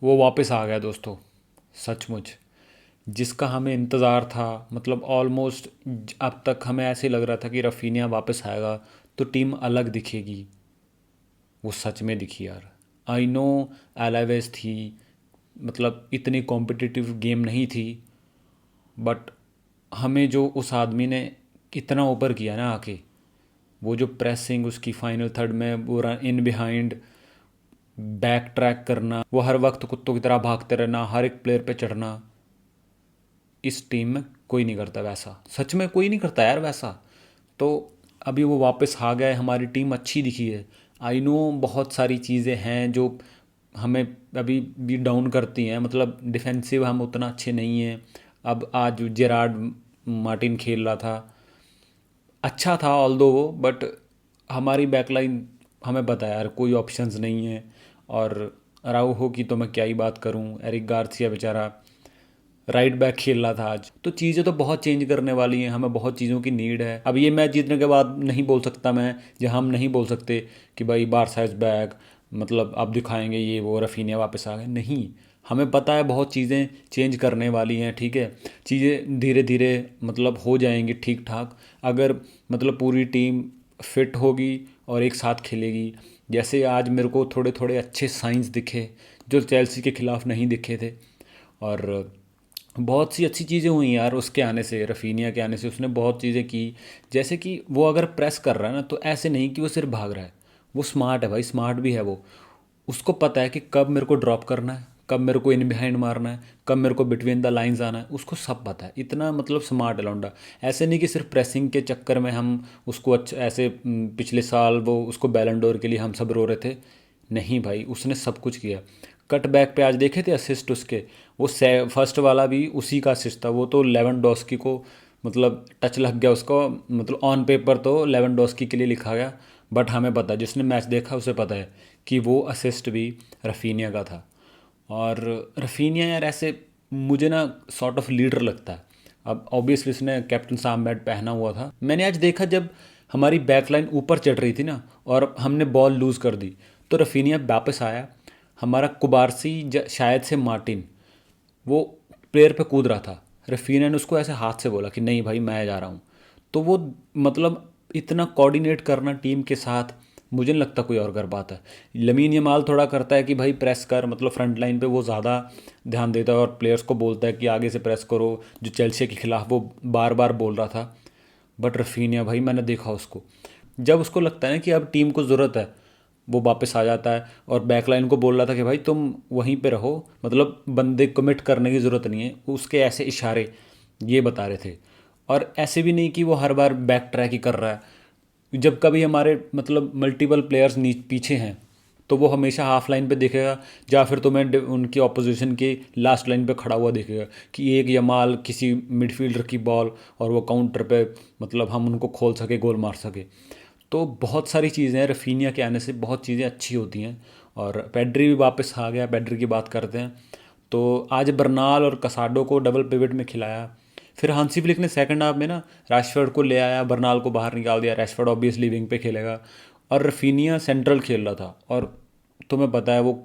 वो वापस आ गया दोस्तों। सचमुच जिसका हमें इंतज़ार था, मतलब ऑलमोस्ट अब तक हमें ऐसे लग रहा था कि रफीनिया वापस आएगा तो टीम अलग दिखेगी। वो सच में दिखी यार। आई नो एलावेस थी, मतलब इतनी कॉम्पिटिटिव गेम नहीं थी, बट हमें जो उस आदमी ने इतना ऊपर किया ना आके, वो जो प्रेसिंग उसकी फाइनल थर्ड में, वो run in behind, back track करना, वो हर वक्त कुत्तों की तरह भागते रहना, हर एक प्लेयर पे चढ़ना, इस टीम में कोई नहीं करता वैसा। सच में कोई नहीं करता यार वैसा। तो अभी वो वापस आ गए, हमारी टीम अच्छी दिखी है। आई नो बहुत सारी चीज़ें हैं जो हमें अभी भी डाउन करती हैं, मतलब डिफेंसिव हम उतना अच्छे नहीं हैं। अब आज जेरार्ड मार्टिन खेल रहा था, अच्छा था ऑल दो वो, बट हमारी बैकलाइन, हमें पता है यार कोई ऑप्शंस नहीं है। और राउहो की तो मैं क्या ही बात करूं, एरिक गार्सिया बेचारा राइट बैक खेल रहा था आज। तो चीज़ें तो बहुत चेंज करने वाली हैं, हमें बहुत चीज़ों की नीड है। अब ये मैच जीतने के बाद नहीं बोल सकता मैं, जहाँ हम नहीं बोल सकते कि भाई बारसा इज बैक, मतलब अब दिखाएंगे ये वो, रफीनिया वापस आ गए, नहीं। हमें पता है बहुत चीज़ें चेंज करने वाली हैं, ठीक है। चीज़ें धीरे धीरे मतलब हो जाएंगी ठीक ठाक, अगर मतलब पूरी टीम फिट होगी और एक साथ खेलेगी। जैसे आज मेरे को थोड़े थोड़े अच्छे साइंस दिखे जो चेल्सी के खिलाफ नहीं दिखे थे। और बहुत सी अच्छी चीज़ें हुई यार उसके आने से, रफीनिया के आने से उसने बहुत चीज़ें की। जैसे कि वो अगर प्रेस कर रहा है ना, तो ऐसे नहीं कि वो सिर्फ भाग रहा है, वो स्मार्ट है भाई, स्मार्ट भी है वो। उसको पता है कि कब मेरे को ड्रॉप करना है, कब मेरे को इन बिहाइंड मारना है, कब मेरे को बिटवीन द लाइंस आना है, उसको सब पता है। इतना मतलब स्मार्ट है लौंडा। ऐसे नहीं कि सिर्फ प्रेसिंग के चक्कर में हम उसको अच्छा ऐसे पिछले साल वो उसको बैलन डोर के लिए हम सब रो रहे थे, नहीं भाई उसने सब कुछ किया। कट बैक पे आज देखे थे असिस्ट उसके, वो फर्स्ट वाला भी उसी का असिस्ट था। वो तो लेवेंडोस्की को मतलब टच लग गया उसको, मतलब ऑन पेपर तो लेवेंडोस्की के लिए लिखा गया, बट हमें पता है, जिसने मैच देखा उसे पता है कि वो असिस्ट भी रफीनिया का था। और रफीनिया यार ऐसे मुझे ना सॉर्ट ऑफ लीडर लगता है। अब ऑब्वियसली उसने कैप्टन साम बैट पहना हुआ था। मैंने आज देखा जब हमारी बैकलाइन ऊपर चढ़ रही थी ना और हमने बॉल लूज़ कर दी, तो रफीनिया वापस आया। हमारा कुबारसी शायद से मार्टिन, वो प्लेयर पे कूद रहा था, रफीनिया ने उसको ऐसे हाथ से बोला कि नहीं भाई मैं जा रहा हूँ। तो वो मतलब इतना कोऑर्डिनेट करना टीम के साथ, मुझे नहीं लगता कोई और कर पाता है। लमीन यमाल थोड़ा करता है कि भाई प्रेस कर, मतलब फ्रंट लाइन पे वो ज़्यादा ध्यान देता है और प्लेयर्स को बोलता है कि आगे से प्रेस करो, जो चेल्सी के खिलाफ वो बार बार बोल रहा था। बट रफीनिया भाई मैंने देखा उसको, जब उसको लगता है ना कि अब टीम को ज़रूरत है, वो वापस आ जाता है और बैकलाइन को बोल रहा था कि भाई तुम वहीं पे रहो, मतलब बंदे कमिट करने की ज़रूरत नहीं है। उसके ऐसे इशारे ये बता रहे थे। और ऐसे भी नहीं कि वो हर बार बैक ट्रैक ही कर रहा है। जब कभी हमारे मतलब मल्टीपल प्लेयर्स पीछे हैं, तो वो हमेशा हाफ लाइन पे दिखेगा, या फिर तुम्हें उनकी ऑपोजिशन की लास्ट लाइन पे खड़ा हुआ दिखेगा कि एक यमाल किसी मिडफील्डर की बॉल और वो काउंटर पे, मतलब हम उनको खोल सके, गोल मार सके। तो बहुत सारी चीज़ें हैं, रफीनिया के आने से बहुत चीज़ें अच्छी होती हैं। और पेड्री भी वापस आ गया, पेड्री की बात करते हैं। तो आज बर्नाल और कसाडो को डबल पिवट में खिलाया। फिर हांसी फ्लिक ने सेकंड हाफ में ना रैशफोर्ड को ले आया, बर्नाल को बाहर निकाल दिया, रैशफोर्ड ऑब्वियसली विंग पे खेलेगा और रफीनिया सेंट्रल खेल रहा था। और तुम्हें पता है वो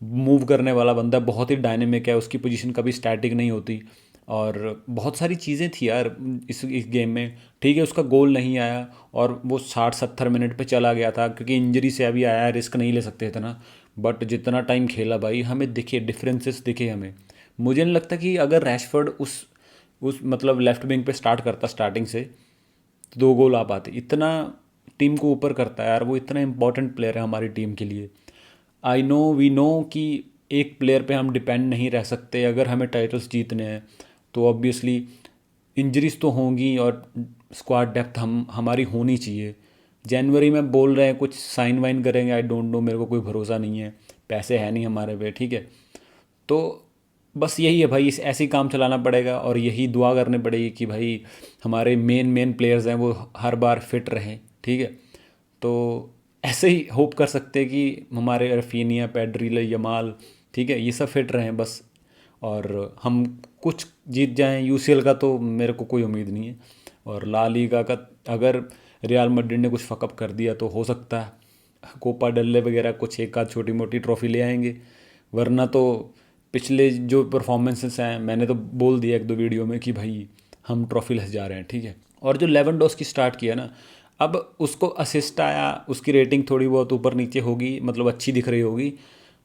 मूव करने वाला बंदा बहुत ही डायनेमिक है, उसकी पोजीशन कभी स्टैटिक नहीं होती। और बहुत सारी चीज़ें थी यार इस गेम में। ठीक है उसका गोल नहीं आया और वो 60-70 मिनट पे चला गया था क्योंकि इंजरी से अभी आया, रिस्क नहीं ले सकते थे ना। बट जितना टाइम खेला भाई हमें दिखे डिफरेंसेस दिखे हमें। मुझे नहीं लगता कि अगर रैशफोर्ड उस मतलब लेफ्ट विंग पे स्टार्ट करता स्टार्टिंग से, तो 2 गोल आ पाते। इतना टीम को ऊपर करता है यार, वो इतना इंपॉर्टेंट प्लेयर है हमारी टीम के लिए। आई नो वी नो कि एक प्लेयर पे हम डिपेंड नहीं रह सकते अगर हमें टाइटल्स जीतने हैं। तो ऑब्वियसली इंजरीज तो होंगी और स्क्वाड डेप्थ हमारी होनी चाहिए। जनवरी में बोल रहे हैं कुछ साइन वाइन करेंगे, आई डोंट नो, मेरे को कोई भरोसा नहीं है, पैसे है नहीं हमारे पे, ठीक है। तो बस यही है भाई, इस ऐसे ही काम चलाना पड़ेगा और यही दुआ करनी पड़ेगी कि भाई हमारे मेन मेन प्लेयर्स हैं वो हर बार फिट रहें, ठीक है। तो ऐसे ही होप कर सकते हैं कि हमारे रफीनिया, पेड्रिल, यमाल, ठीक है, ये सब फिट रहें बस। और हम कुछ जीत जाएं। यूसीएल का तो मेरे को कोई उम्मीद नहीं है। और ला लीगा का अगर रियल मैड्रिड ने कुछ फकअप कर दिया तो हो सकता है कोपा डेल रे वगैरह कुछ एक आध छोटी मोटी ट्रॉफी ले आएंगे। वरना तो पिछले जो परफॉर्मेंसेस हैं, मैंने तो बोल दिया एक दो वीडियो में कि भाई हम ट्रॉफी लेस जा रहे हैं, ठीक है। और जो लेवेंडोस्की स्टार्ट किया ना, अब उसको असिस्ट आया, उसकी रेटिंग थोड़ी बहुत ऊपर नीचे होगी, मतलब अच्छी दिख रही होगी,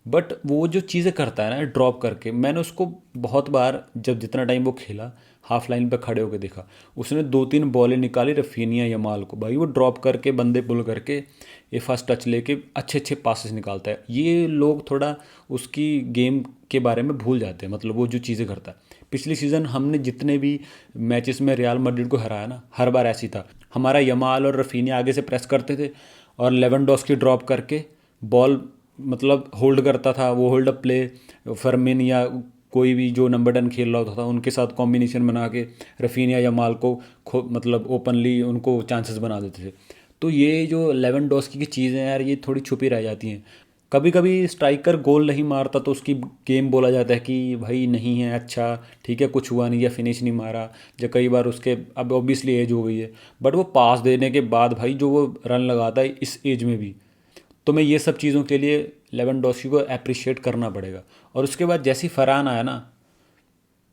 बट वो जो चीज़ें करता है ना ड्रॉप करके, मैंने उसको बहुत बार जब जितना टाइम वो खेला हाफ लाइन पे खड़े होकर देखा, उसने दो तीन बॉलें निकाली रफीनिया यमाल को, भाई वो ड्रॉप करके बंदे पुल करके ये फर्स्ट टच लेके अच्छे अच्छे पासेस निकालता है। ये लोग थोड़ा उसकी गेम के बारे में भूल जाते हैं, मतलब वो जो चीज़ें करता है। पिछले सीज़न हमने जितने भी मैचेस में रियल मैड्रिड को हराया ना, हर बार ऐसी था, हमारा यमाल और रफीनिया आगे से प्रेस करते थे और लेवेंडोस्की ड्रॉप करके बॉल मतलब होल्ड करता था, वो होल्ड अप प्ले फर्मिन या कोई भी जो नंबर 10 खेल रहा होता था उनके साथ कॉम्बिनेशन बना के रफीनिया या माल को मतलब ओपनली उनको चांसेस बना देते थे। तो ये जो लेवेंडोस्की की चीज़ें यार, ये थोड़ी छुपी रह जाती हैं। कभी कभी स्ट्राइकर गोल नहीं मारता तो उसकी गेम बोला जाता है कि भाई नहीं है अच्छा, ठीक है कुछ हुआ नहीं या फिनिश नहीं मारा, जो कई बार उसके अब ऑब्वियसली एज हो गई है, बट वो पास देने के बाद भाई जो वो रन लगाता है इस एज में भी, तो मैं ये सब चीज़ों के लिए लेवेंडोस्की को अप्रिशिएट करना पड़ेगा। और उसके बाद जैसी फरहान आया ना,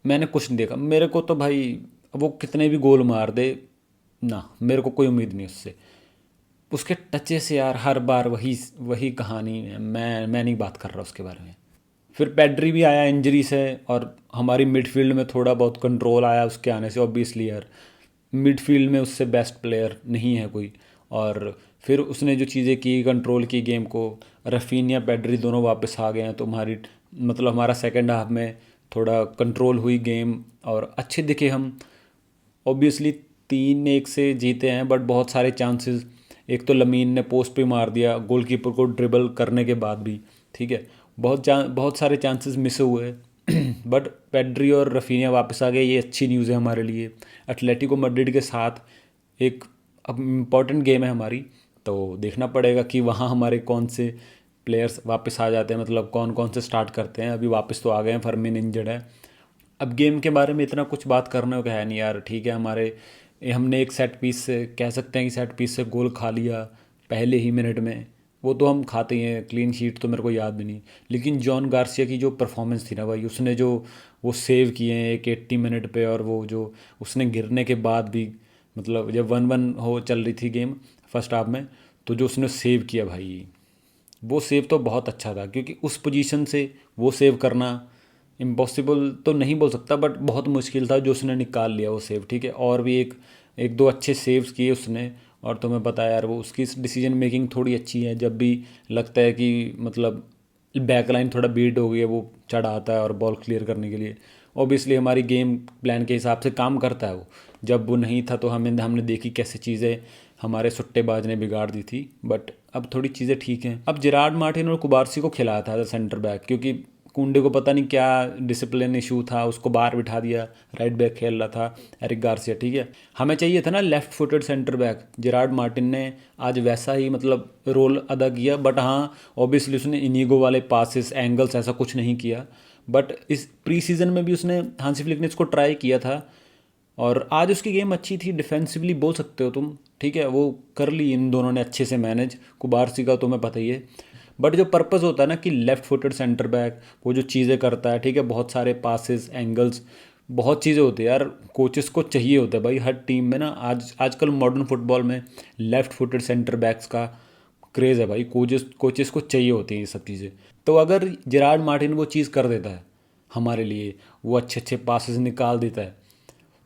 मैंने कुछ नहीं देखा, मेरे को तो भाई वो कितने भी गोल मार दे ना, मेरे को कोई उम्मीद नहीं उससे। उसके टचे से यार हर बार वही वही कहानी है, मैं नहीं बात कर रहा उसके बारे में। फिर पेड्री भी आया इंजरी से, और हमारी मिडफील्ड में थोड़ा बहुत कंट्रोल आया उसके आने से, ऑब्वियसली यार मिडफील्ड में उससे बेस्ट प्लेयर नहीं है कोई। और फिर उसने जो चीज़ें की, कंट्रोल की गेम को, रफीनिया पेड्री दोनों वापस आ गए हैं, तो हमारी मतलब हमारा सेकंड हाफ में थोड़ा कंट्रोल हुई गेम और अच्छे दिखे हम। ऑब्वियसली 3-1 से जीते हैं, बट बहुत सारे चांसेस, एक तो लमीन ने पोस्ट पे मार दिया गोलकीपर को ड्रिबल करने के बाद भी, ठीक है, बहुत सारे चांसेस मिस हुए बट पेड्री और रफीनिया वापस आ गए, ये अच्छी न्यूज़ है हमारे लिए। एटलेटिको मैड्रिड के साथ एक अब इम्पॉर्टेंट गेम है हमारी, तो देखना पड़ेगा कि वहाँ हमारे कौन से प्लेयर्स वापस आ जाते हैं, मतलब कौन कौन से स्टार्ट करते हैं। अभी वापस तो आ गए हैं, फर्मिन इंजर्ड है। अब गेम के बारे में इतना कुछ बात करने का है नहीं यार, ठीक है, हमारे हमने एक सेट पीस से कह सकते हैं कि सेट पीस से गोल खा लिया पहले ही मिनट में, वो तो हम खाते ही हैं, क्लीन शीट तो मेरे को याद भी नहीं। लेकिन जॉन गार्सिया की जो परफॉर्मेंस थी ना भाई, उसने जो वो सेव किए हैं एक 80 मिनट पे, और वो जो उसने गिरने के बाद भी, मतलब जब 1-1 हो चल रही थी गेम फर्स्ट हाफ में, तो जो उसने सेव किया भाई, वो सेव तो बहुत अच्छा था, क्योंकि उस पोजीशन से वो सेव करना इम्पॉसिबल तो नहीं बोल सकता, बट बहुत मुश्किल था, जो उसने निकाल लिया वो सेव, ठीक है। और भी एक एक दो अच्छे सेव्स किए उसने। और तुम्हें पता है यार, वो उसकी डिसीजन मेकिंग थोड़ी अच्छी है, जब भी लगता है कि मतलब बैक लाइन थोड़ा बीट हो गई है, वो चढ़ आता है और बॉल क्लियर करने के लिए। ऑब्वियसली हमारी गेम प्लान के हिसाब से काम करता है वो। जब वो नहीं था तो हमने हमने देखी कैसे चीज़ें हमारे सट्टेबाज ने बिगाड़ दी थी, बट अब थोड़ी चीज़ें ठीक हैं। अब जेरार्ड मार्टिन और कुबारसी को खिलाया था सेंटर बैक, क्योंकि कुंडे को पता नहीं क्या डिसिप्लिन इशू था, उसको बाहर बिठा दिया, राइट बैक खेल रहा था एरिक गार्सिया, ठीक है। हमें चाहिए था ना left footed centre back, Gerrard Martin ने आज वैसा ही मतलब रोल अदा किया, बट हाँ ऑब्वियसली उसने इनिगो वाले पासिस एंगल्स ऐसा कुछ नहीं किया। बट इस प्री सीजन में भी उसने हांसी फ्लिक ने इसको ट्राई किया था, और आज उसकी गेम अच्छी थी, डिफेंसिवली बोल सकते हो तुम, ठीक है, वो कर ली इन दोनों ने अच्छे से मैनेज। कुबारसी का तुम्हें पता ही है। बट जो पर्पस होता है ना कि लेफ्ट फुटेड सेंटर बैक वो जो चीज़ें करता है, ठीक है, बहुत सारे पासिस एंगल्स, बहुत चीज़ें होती है यार, कोचेस को चाहिए होता है भाई हर टीम में ना। आजकल मॉडर्न फुटबॉल में लेफ्ट फुटेड सेंटर बैक्स का क्रेज़ है भाई, कोचेस कोचेस को चाहिए होती हैं ये सब चीज़ें। तो अगर जेरार्ड मार्टिन वो चीज़ कर देता है हमारे लिए, वो अच्छे अच्छे पासेस निकाल देता है,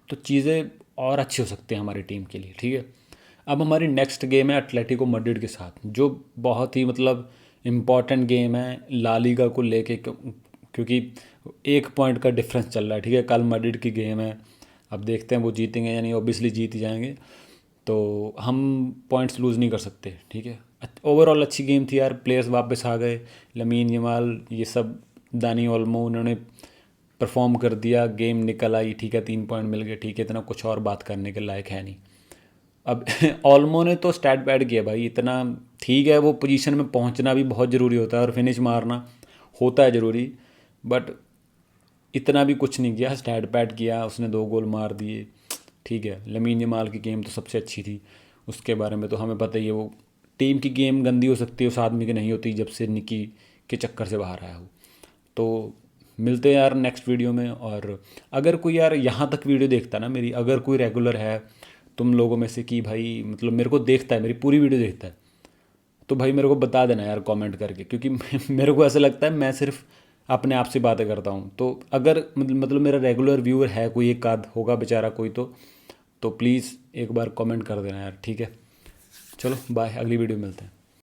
तो चीज़ें और अच्छी हो सकती हैं हमारी टीम के लिए, ठीक है। अब हमारी नेक्स्ट गेम है एटलेटिको मैड्रिड के साथ, जो बहुत ही मतलब इम्पॉर्टेंट गेम है ला लीगा को लेके, क्योंकि 1 पॉइंट का डिफरेंस चल रहा है, ठीक है। कल मैड्रिड की गेम है, अब देखते हैं वो जीतेंगे या नहीं, ऑब्वियसली जीत ही जाएंगे, तो हम पॉइंट्स लूज़ नहीं कर सकते, ठीक है। ओवरऑल अच्छी गेम थी यार, प्लेयर्स वापस आ गए, लमीन यमाल ये सब, दानी ओल्मो, उन्होंने परफॉर्म कर दिया, गेम निकल आई, ठीक है, 3 पॉइंट मिल गए, ठीक है, इतना कुछ और बात करने के लायक है नहीं। अब ओल्मो ने तो स्टैट पैड किया भाई इतना, ठीक है, वो पोजीशन में पहुंचना भी बहुत ज़रूरी होता है और फिनिश मारना होता है ज़रूरी, बट इतना भी कुछ नहीं किया, स्टैट पैड किया उसने, 2 गोल मार दिए, ठीक है। लमीन यमाल की गेम तो सबसे अच्छी थी, उसके बारे में तो हमें पता ही है, वो टीम की गेम गंदी हो सकती है उस आदमी की, नहीं होती जब से निकी के चक्कर से बाहर आया हो। तो मिलते हैं यार नेक्स्ट वीडियो में। और अगर कोई यार यहाँ तक वीडियो देखता है ना मेरी, अगर कोई रेगुलर है तुम लोगों में से कि भाई मतलब मेरे को देखता है, मेरी पूरी वीडियो देखता है, तो भाई मेरे को बता देना यार कमेंट करके, क्योंकि मेरे को ऐसा लगता है मैं सिर्फ अपने आप से बातें करता हूँ। तो अगर मतलब मेरा रेगुलर व्यूअर है कोई, एक आध होगा बेचारा कोई, तो प्लीज़ एक बार कमेंट कर देना यार, ठीक है। चलो बाय, अगली वीडियो में मिलते हैं।